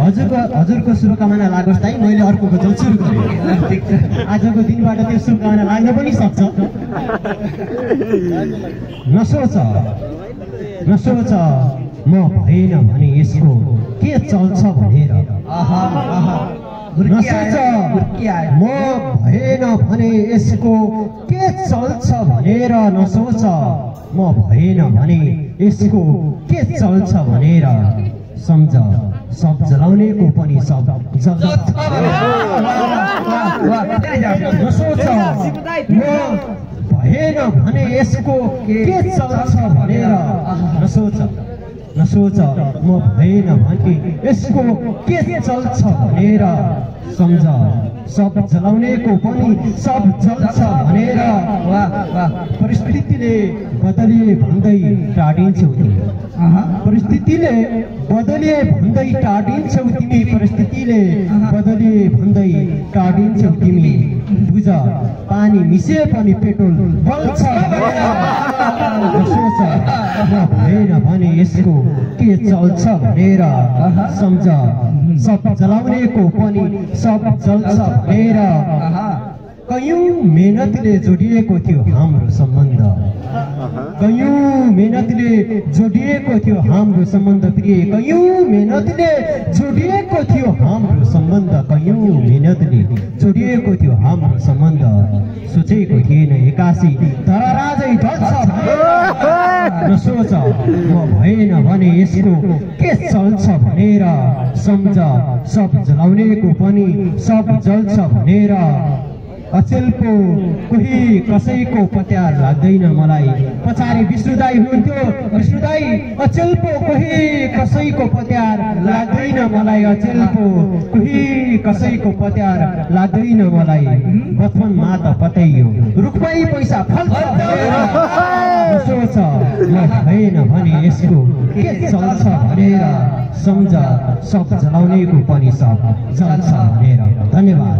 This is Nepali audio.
हजुरको शुभकामना लागोस् ताई मैले अर्कोको जल सुरु गरेँ आजको दिनबाट त्यो शुभकामना लाग्न पनि सक्छ नसोच म भएन भने यसको के चल्छ भनेर नसोच म भएन भने यसको के चल्छ भनेर नसोच म भएन भने यसको के चल्छ भनेर सम्झ सब जलाउनेको पनि सब जल्छ नसोच म भएन भने यसको के चल्छ भनेर नसोच म भएन भने यसको के चल्छ भनेर सम्झ सब जलाउनेको पनि सब जल्छ भनेर परिस्थितिले बदलिए भन्दै टाढिन्छौ तिमी परिस्थितिले बदलिए भन्दै टाढिन्छौ तिमी परिस्थितिले बदलिए भन्दै टाढिन्छौ तिमी बुझ पानी मिसे पनि पेट्रोल बल्छ सोच म भएन भने यसको के चल्छ भनेर सम्झ सब जलाउनेको पनि सब जल्छ भनेर कयौं मेहनतले जोडिएको थियो हाम्रो सम्बन्ध कयौं मेहनतले जोडिएको थियो हाम्रो सम्बन्ध प्रिय कयौं मेहनतले जोडिएको थियो हाम्रो सम्बन्ध कयौं मेहनतले जोडिएको थियो हाम्रो सम्बन्ध सोचेको थिएन एकासी धराराजै ढल्छ नसोच म भएन भने यसको के चल्छ भनेर सम्झ सब जलाउनेको पनि सब जल्छ भनेर अचेल पो कोही कसैको पत्यार लाग्दैन मलाई पछाडि विष्णुदाई हुन्थ्यो विष्णुदाई अचेल पो कोही कसैको पत्यार लाग्दैन मलाई अचेल पो कोही कसैको पत्यार लाग्दैन मलाई बचपनमा त पतैयो रुखमै पैसा फल्छ सोच म भएन भने यसको के चल्छ भनेर सम्झ सब जलाउनेको पनि सब जल्छ भनेर धन्यवाद।